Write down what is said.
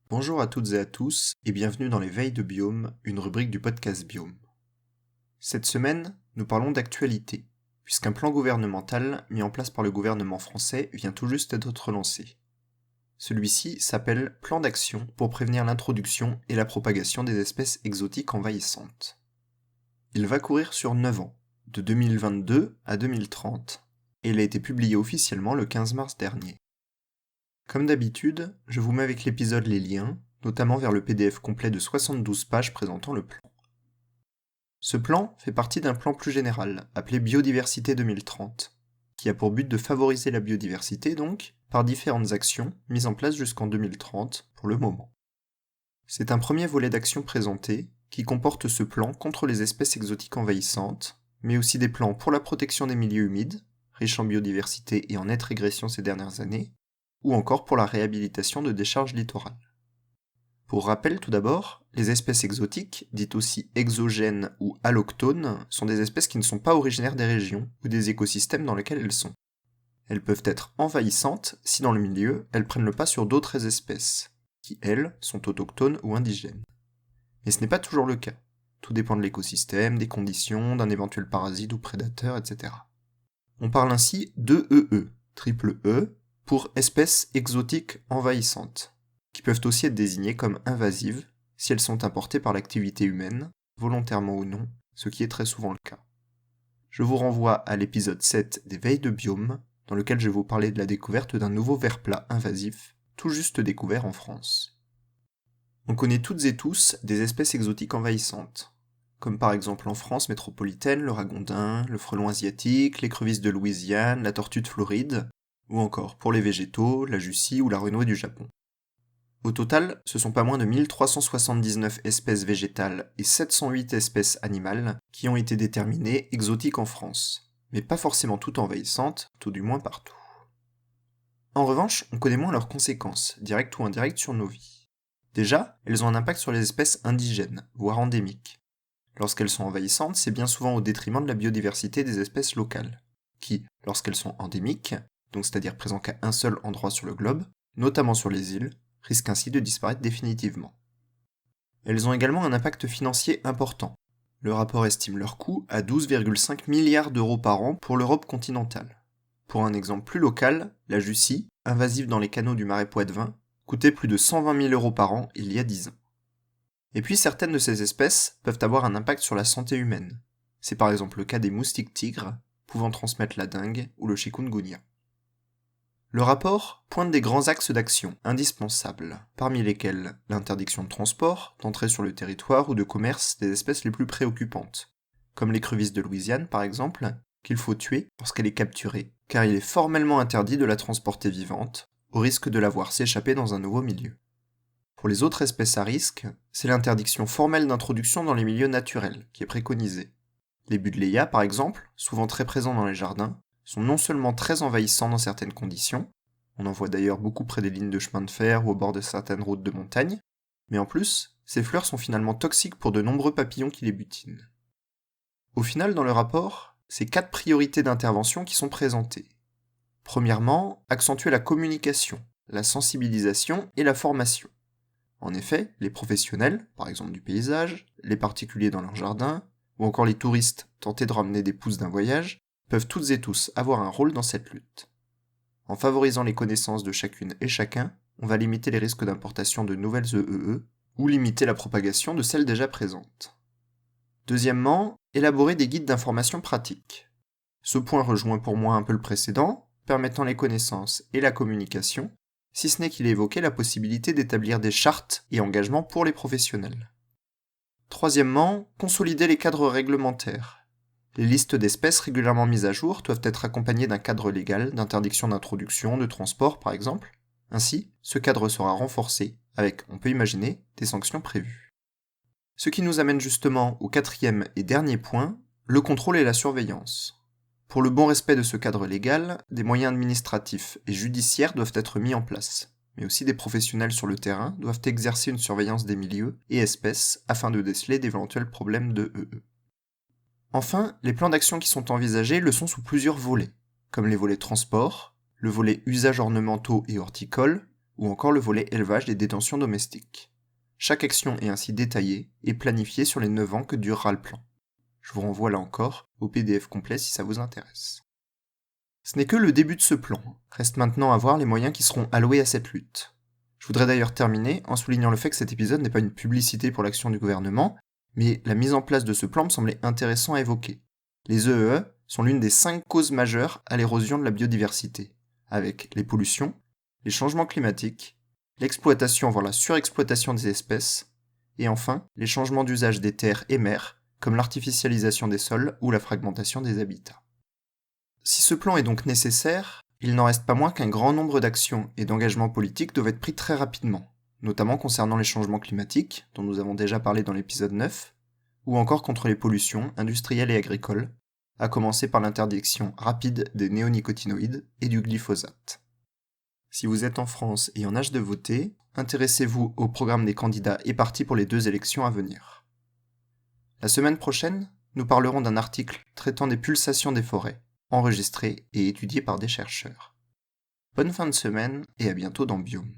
Bonjour à toutes et à tous et bienvenue dans les Veilles de Biome, une rubrique du podcast Biome. Cette semaine, nous parlons d'actualité, puisqu'un plan gouvernemental mis en place par le gouvernement français vient tout juste d'être lancé. Celui-ci s'appelle Plan d'action pour prévenir l'introduction et la propagation des espèces exotiques envahissantes. Il va courir sur 9 ans, de 2022 à 2030, et il a été publié officiellement le 15 mars dernier. Comme d'habitude, je vous mets avec l'épisode les liens, notamment vers le PDF complet de 72 pages présentant le plan. Ce plan fait partie d'un plan plus général, appelé Biodiversité 2030, qui a pour but de favoriser la biodiversité donc, par différentes actions mises en place jusqu'en 2030 pour le moment. C'est un premier volet d'action présenté, qui comporte ce plan contre les espèces exotiques envahissantes, mais aussi des plans pour la protection des milieux humides, riches en biodiversité et en nette régression ces dernières années, ou encore pour la réhabilitation de décharges littorales. Pour rappel tout d'abord, les espèces exotiques, dites aussi exogènes ou alloctones, sont des espèces qui ne sont pas originaires des régions ou des écosystèmes dans lesquels elles sont. Elles peuvent être envahissantes si dans le milieu, elles prennent le pas sur d'autres espèces, qui elles sont autochtones ou indigènes. Mais ce n'est pas toujours le cas. Tout dépend de l'écosystème, des conditions, d'un éventuel parasite ou prédateur, etc. On parle ainsi d'EEE, triple E, pour espèces exotiques envahissantes, qui peuvent aussi être désignées comme invasives si elles sont importées par l'activité humaine, volontairement ou non, ce qui est très souvent le cas. Je vous renvoie à l'épisode 7 des Veilles de Biome, dans lequel je vais vous parler de la découverte d'un nouveau ver plat invasif, tout juste découvert en France. On connaît toutes et tous des espèces exotiques envahissantes, comme par exemple en France métropolitaine le ragondin, le frelon asiatique, l'écrevisse de Louisiane, la tortue de Floride, ou encore pour les végétaux, la jussie ou la renouée du Japon. Au total, ce sont pas moins de 1379 espèces végétales et 708 espèces animales qui ont été déterminées exotiques en France, mais pas forcément toutes envahissantes, tout du moins partout. En revanche, on connaît moins leurs conséquences, directes ou indirectes, sur nos vies. Déjà, elles ont un impact sur les espèces indigènes, voire endémiques. Lorsqu'elles sont envahissantes, c'est bien souvent au détriment de la biodiversité des espèces locales, qui, lorsqu'elles sont endémiques, donc c'est-à-dire présentes qu'à un seul endroit sur le globe, notamment sur les îles, risquent ainsi de disparaître définitivement. Elles ont également un impact financier important. Le rapport estime leur coût à 12,5 milliards d'euros par an pour l'Europe continentale. Pour un exemple plus local, la jussie, invasive dans les canaux du marais Poitevin, coûtait plus de 120 000 euros par an il y a 10 ans. Et puis certaines de ces espèces peuvent avoir un impact sur la santé humaine. C'est par exemple le cas des moustiques tigres, pouvant transmettre la dengue ou le chikungunya. Le rapport pointe des grands axes d'action indispensables, parmi lesquels l'interdiction de transport, d'entrée sur le territoire ou de commerce des espèces les plus préoccupantes, comme l'écrevisse de Louisiane par exemple, qu'il faut tuer lorsqu'elle est capturée, car il est formellement interdit de la transporter vivante, au risque de la voir s'échapper dans un nouveau milieu. Pour les autres espèces à risque, c'est l'interdiction formelle d'introduction dans les milieux naturels qui est préconisée. Les Buddleia, par exemple, souvent très présents dans les jardins, sont non seulement très envahissants dans certaines conditions, on en voit d'ailleurs beaucoup près des lignes de chemin de fer ou au bord de certaines routes de montagne, mais en plus, ces fleurs sont finalement toxiques pour de nombreux papillons qui les butinent. Au final, dans le rapport, c'est 4 priorités d'intervention qui sont présentées. Premièrement, accentuer la communication, la sensibilisation et la formation. En effet, les professionnels, par exemple du paysage, les particuliers dans leur jardin, ou encore les touristes tentés de ramener des pousses d'un voyage, peuvent toutes et tous avoir un rôle dans cette lutte. En favorisant les connaissances de chacune et chacun, on va limiter les risques d'importation de nouvelles EEE, ou limiter la propagation de celles déjà présentes. Deuxièmement, élaborer des guides d'information pratiques. Ce point rejoint pour moi un peu le précédent, permettant les connaissances et la communication, si ce n'est qu'il évoquait la possibilité d'établir des chartes et engagements pour les professionnels. Troisièmement, consolider les cadres réglementaires. Les listes d'espèces régulièrement mises à jour doivent être accompagnées d'un cadre légal d'interdiction d'introduction, de transport par exemple. Ainsi, ce cadre sera renforcé avec, on peut imaginer, des sanctions prévues. Ce qui nous amène justement au 4e et dernier point, le contrôle et la surveillance. Pour le bon respect de ce cadre légal, des moyens administratifs et judiciaires doivent être mis en place, mais aussi des professionnels sur le terrain doivent exercer une surveillance des milieux et espèces afin de déceler d'éventuels problèmes de EE. Enfin, les plans d'action qui sont envisagés le sont sous plusieurs volets, comme les volets transport, le volet usages ornementaux et horticoles, ou encore le volet élevage des détentions domestiques. Chaque action est ainsi détaillée et planifiée sur les 9 ans que durera le plan. Je vous renvoie là encore au PDF complet si ça vous intéresse. Ce n'est que le début de ce plan. Reste maintenant à voir les moyens qui seront alloués à cette lutte. Je voudrais d'ailleurs terminer en soulignant le fait que cet épisode n'est pas une publicité pour l'action du gouvernement, mais la mise en place de ce plan me semblait intéressant à évoquer. Les EEE sont l'une des 5 causes majeures à l'érosion de la biodiversité, avec les pollutions, les changements climatiques, l'exploitation voire la surexploitation des espèces, et enfin les changements d'usage des terres et mers, comme l'artificialisation des sols ou la fragmentation des habitats. Si ce plan est donc nécessaire, il n'en reste pas moins qu'un grand nombre d'actions et d'engagements politiques doivent être pris très rapidement, notamment concernant les changements climatiques, dont nous avons déjà parlé dans l'épisode 9, ou encore contre les pollutions industrielles et agricoles, à commencer par l'interdiction rapide des néonicotinoïdes et du glyphosate. Si vous êtes en France et en âge de voter, intéressez-vous au programme des candidats et partis pour les 2 élections à venir. La semaine prochaine, nous parlerons d'un article traitant des pulsations des forêts, enregistré et étudié par des chercheurs. Bonne fin de semaine et à bientôt dans Biome.